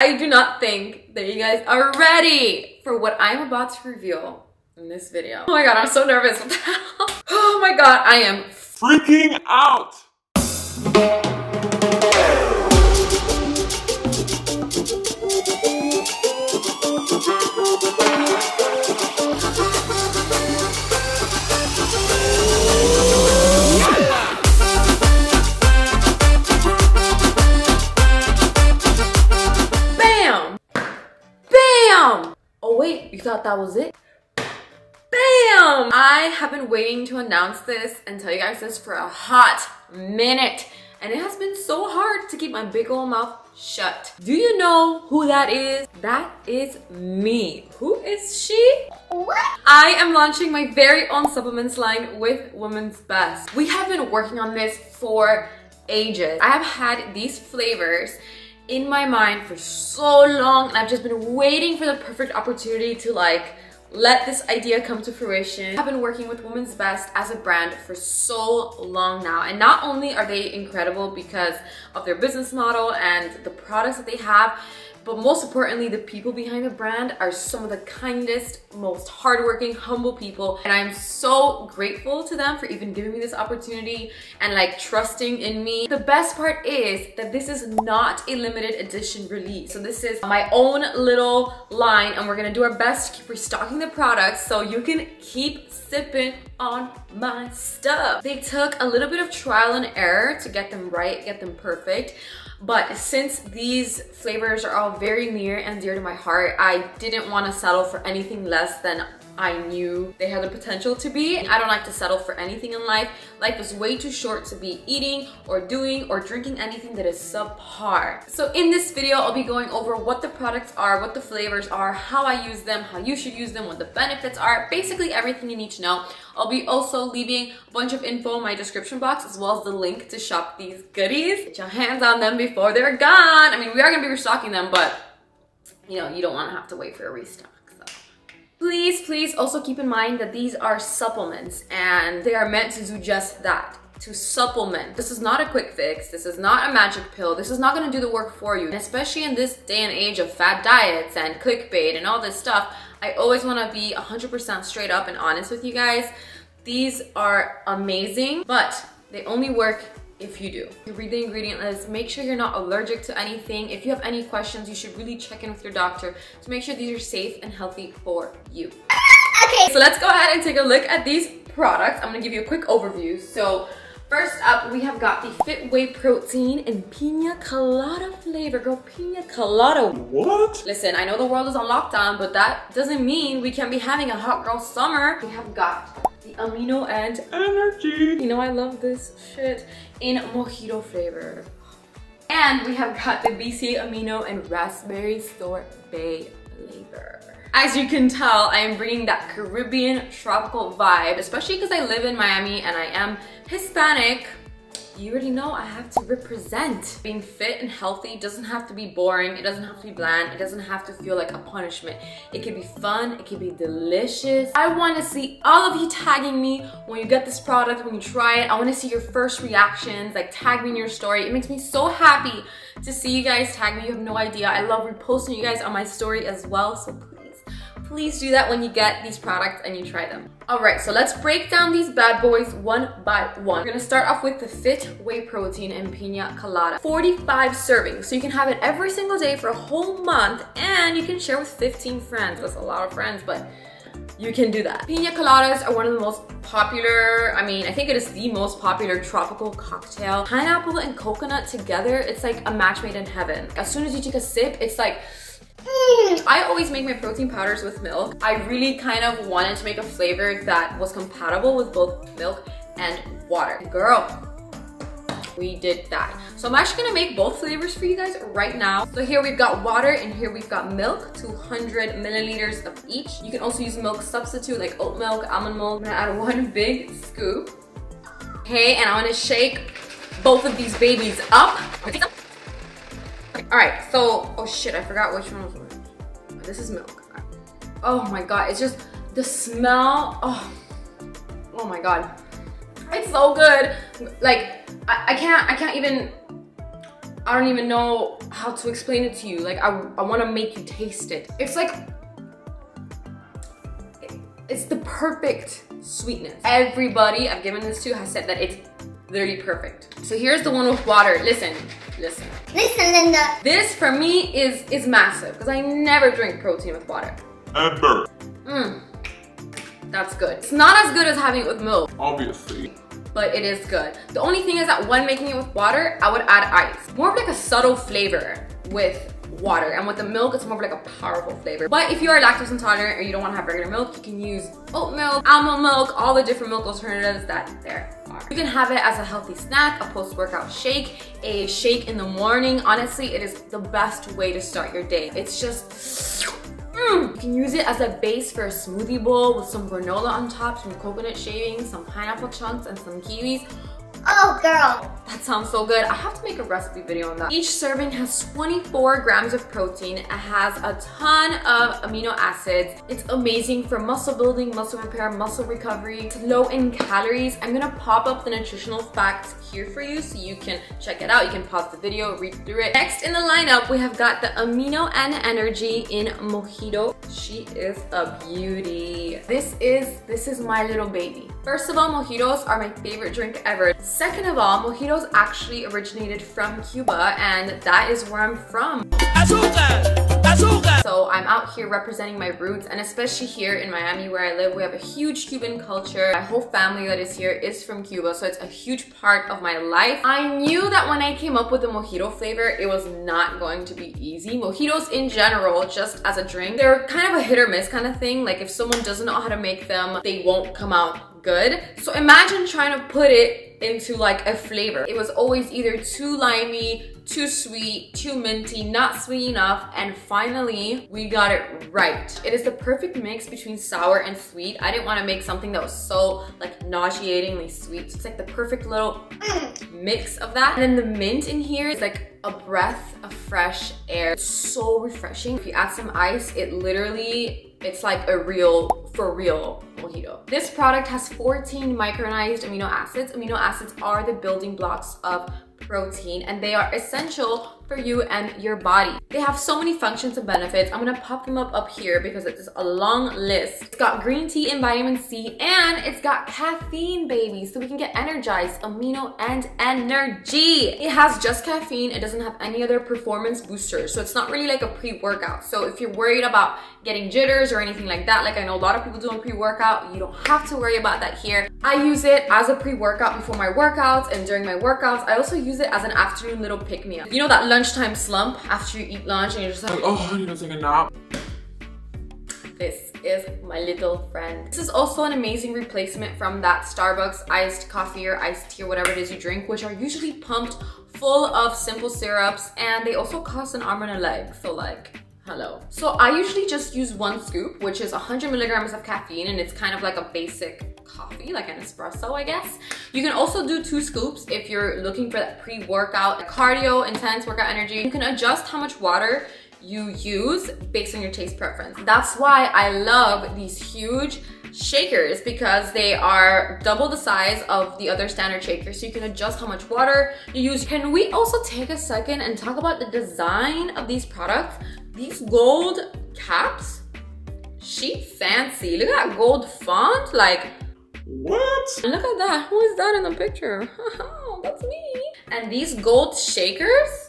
I do not think that you guys are ready for what I'm about to reveal in this video. Oh my god, I'm so nervous. What the hell? Oh my god, I am freaking out. You thought that was it? Bam! I have been waiting to announce this and tell you guys this for a hot minute. And it has been so hard to keep my big old mouth shut. Do you know who that is? That is me. Who is she? What? I am launching my very own supplements line with Women's Best. We have been working on this for ages. I have had these flavors in my mind for so long, and I've just been waiting for the perfect opportunity to let this idea come to fruition. I've been working with Women's Best as a brand for so long now, and not only are they incredible because of their business model and the products that they have, but most importantly, the people behind the brand are some of the kindest, most hardworking, humble people. And I'm so grateful to them for even giving me this opportunity and trusting in me. The best part is that this is not a limited edition release. So this is my own little line, and we're gonna do our best to keep restocking the products so you can keep sipping on my stuff. They took a little bit of trial and error to get them right, get them perfect. But since these flavors are all very near and dear to my heart, I didn't want to settle for anything less than I knew they had the potential to be. I don't like to settle for anything in life. Life is way too short to be eating or doing or drinking anything that is subpar. So in this video, I'll be going over what the products are, what the flavors are, how I use them, how you should use them, what the benefits are, basically everything you need to know. I'll be also leaving a bunch of info in my description box, as well as the link to shop these goodies. Get your hands on them before they're gone. I mean, we are gonna be restocking them, but you know, you don't wanna have to wait for a restock. Please also keep in mind that these are supplements and they are meant to do just that, to supplement. This is not a quick fix. This is not a magic pill. This is not gonna do the work for you. And especially in this day and age of fad diets and clickbait and all this stuff, I always wanna be 100% straight up and honest with you guys. These are amazing, but they only work if you do. You read the ingredient list, make sure you're not allergic to anything. If you have any questions, you should really check in with your doctor to make sure these are safe and healthy for you. Okay, so let's go ahead and take a look at these products. I'm gonna give you a quick overview. So first up, we have got the Fit Whey Protein in Pina Colada flavor. Girl, Pina Colada. What? Listen, I know the world is on lockdown, but that doesn't mean we can't be having a hot girl summer. We have got the Amino Energy. You know I love this shit. In Mojito flavor. And we have got the BCAA Amino and Raspberry Sorbet flavor. As you can tell, I am bringing that Caribbean tropical vibe, especially because I live in Miami and I am Hispanic. You already know I have to represent. Being fit and healthy doesn't have to be boring. It doesn't have to be bland. It doesn't have to feel like a punishment. It can be fun. It can be delicious. I want to see all of you tagging me when you get this product, when you try it. I want to see your first reactions. Tag me in your story. It makes me so happy to see you guys tag me. You have no idea. I love reposting you guys on my story as well. So please do that when you get these products and you try them. All right, so let's break down these bad boys one by one. We're gonna start off with the Fit Whey Protein in Pina Colada. 45 servings, so you can have it every single day for a whole month, and you can share with 15 friends. That's a lot of friends, but you can do that. Pina Coladas are one of the most popular, I think it is the most popular tropical cocktail. Pineapple and coconut together, it's like a match made in heaven. As soon as you take a sip, it's like, I always make my protein powders with milk. I really kind of wanted to make a flavor that was compatible with both milk and water. Girl, we did that. So I'm actually gonna make both flavors for you guys right now. So here we've got water and here we've got milk, 200 milliliters of each. You can also use milk substitute like oat milk, almond milk. I'm gonna add one big scoop. Okay, and I'm gonna shake both of these babies up. All right, so, oh shit, I forgot which one was which. This is milk. Oh my God, it's just, the smell, oh my God. It's so good. I don't even know how to explain it to you. Like I want to make you taste it. It's like, it's the perfect sweetness. Everybody I've given this to has said that it's literally perfect. So here's the one with water. Listen, Linda. This for me is massive because I never drink protein with water. Ever. That's good. It's not as good as having it with milk, Obviously. but it is good. The only thing is that when making it with water, I would add ice. More of like a subtle flavor with water, and with the milk, it's more of like a powerful flavor. But if you are lactose intolerant or you don't want to have regular milk, you can use oat milk, almond milk, all the different milk alternatives that there are. You can have it as a healthy snack, a post-workout shake, a shake in the morning. Honestly, it is the best way to start your day. It's just you can use it as a base for a smoothie bowl with some granola on top, some coconut shavings, some pineapple chunks, and some kiwis. Oh, girl. That sounds so good. I have to make a recipe video on that. Each serving has 24 grams of protein. It has a ton of amino acids. It's amazing for muscle building, muscle repair, muscle recovery. It's low in calories. I'm gonna pop up the nutritional facts here for you so you can check it out. You can pause the video, read through it. Next in the lineup, we have got the Amino Energy in Mojito. She is a beauty. This is my little baby. First of all, mojitos are my favorite drink ever. Second of all, mojitos actually originated from Cuba, and that is where I'm from. So I'm out here representing my roots, and especially here in Miami where I live, we have a huge Cuban culture. My whole family that is here is from Cuba, so it's a huge part of my life. I knew that when I came up with the mojito flavor, it was not going to be easy. Mojitos in general, just as a drink, they're kind of a hit or miss kind of thing. Like if someone doesn't know how to make them, they won't come out good. So imagine trying to put it into like a flavor. It was always either too limey, too sweet, too minty, not sweet enough, and finally we got it right. It is the perfect mix between sour and sweet. I didn't want to make something that was so like nauseatingly sweet, so it's like the perfect little mix of that. And then the mint in here is like a breath of fresh air. It's so refreshing. If you add some ice, it literally, it's like a for real mojito. This product has 14 micronized amino acids. Amino acids are the building blocks of protein, and they are essential for you and your body. They have so many functions and benefits. I'm gonna pop them up here because it's a long list. It's got green tea and vitamin C, and it's got caffeine, baby, so we can get energized, amino and energy. It has just caffeine. It doesn't have any other performance boosters, so it's not really like a pre-workout. So if you're worried about getting jitters or anything like that, like I know a lot of people do on pre-workout, you don't have to worry about that here. I use it as a pre-workout before my workouts and during my workouts. I also use it as an afternoon little pick-me-up. You know that lunchtime slump after you eat lunch and you're just like, oh, I need to take a nap. This is my little friend. This is also an amazing replacement from that Starbucks iced coffee or iced tea or whatever it is you drink, which are usually pumped full of simple syrups, and they also cost an arm and a leg. So like, hello. So I usually just use 1 scoop, which is 100 milligrams of caffeine, and it's kind of like a basic coffee, like an espresso, I guess. You can also do 2 scoops if you're looking for that pre-workout, cardio, intense workout energy. You can adjust how much water you use based on your taste preference. That's why I love these huge shakers, because they are double the size of the other standard shakers, so you can adjust how much water you use. Can we also take a second and talk about the design of these products? These gold caps, she fancy. Look at that gold font, like, what? and look at that, who is that in the picture? That's me. And these gold shakers,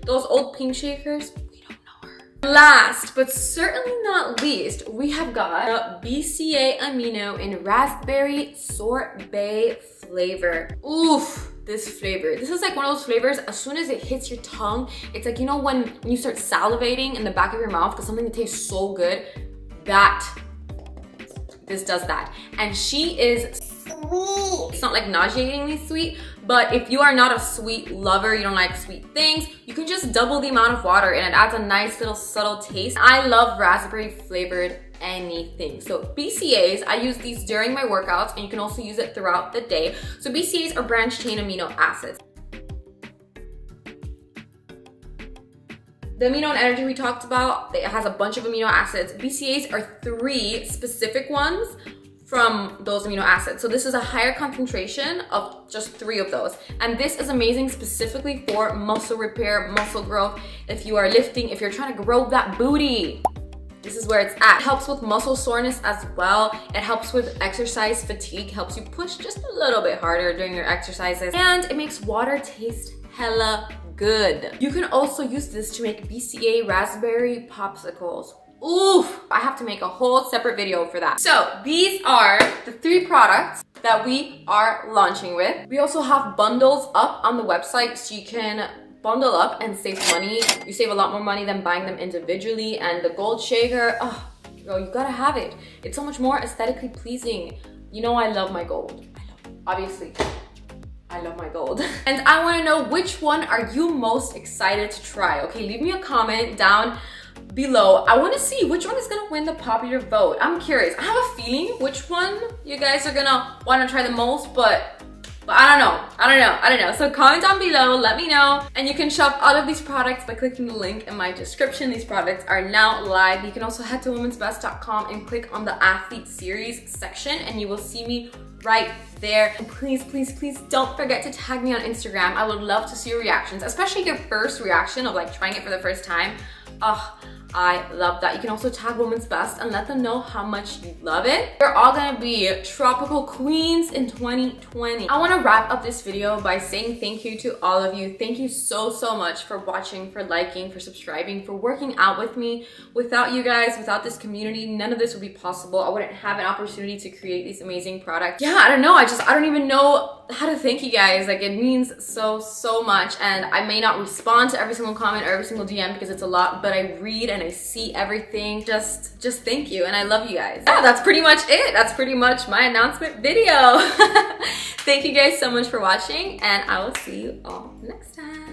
those old pink shakers, we don't know her. Last but certainly not least, we have got the BCAA Amino in raspberry sorbet flavor. Oof, this flavor. This is like one of those flavors, as soon as it hits your tongue, it's like, you know when you start salivating in the back of your mouth because something that tastes so good, this does that. And she is sweet. It's not like nauseatingly sweet, but if you are not a sweet lover, you don't like sweet things, you can just double the amount of water and it adds a nice little subtle taste. I love raspberry flavored anything. So BCAAs, I use these during my workouts, and you can also use it throughout the day. So BCAAs are branched chain amino acids. The Amino Energy we talked about, it has a bunch of amino acids. BCAAs are 3 specific ones from those amino acids. So this is a higher concentration of just 3 of those. And this is amazing specifically for muscle repair, muscle growth. If you are lifting, if you're trying to grow that booty, this is where it's at. It helps with muscle soreness as well. It helps with exercise fatigue, helps you push just a little bit harder during your exercises. And it makes water taste hella good. You can also use this to make BCAA raspberry popsicles. Oof, I have to make a whole separate video for that. So these are the 3 products that we are launching with. We also have bundles up on the website, so you can bundle up and save money. You save a lot more money than buying them individually. And the gold shaker, oh girl, you gotta have it. It's so much more aesthetically pleasing. You know I love my gold. Obviously, I love my gold. And I wanna know, which one are you most excited to try? Okay, leave me a comment down below. I want to see which one is gonna win the popular vote. I'm curious. I have a feeling which one you guys are gonna want to try the most, but I don't know. So comment down below, let me know. And you can shop all of these products by clicking the link in my description. These products are now live. You can also head to womensbest.com and click on the athlete series section, and you will see me right there. And please, please, please don't forget to tag me on Instagram. I would love to see your reactions, especially your first reaction of like trying it for the first time. Oh, I love that. You can also tag Women's Best and let them know how much you love it. We're all gonna be tropical queens in 2020. I wanna wrap up this video by saying thank you to all of you. Thank you so much for watching, for liking, for subscribing, for working out with me. Without you guys, without this community, none of this would be possible. I wouldn't have an opportunity to create these amazing products. Yeah, I don't know. I don't even know how to thank you guys. Like, it means so much. And I may not respond to every single comment or every single DM because it's a lot, but I read and I see everything. Just thank you, and I love you guys. Yeah, that's pretty much it. That's pretty much my announcement video. Thank you guys so much for watching, and I will see you all next time.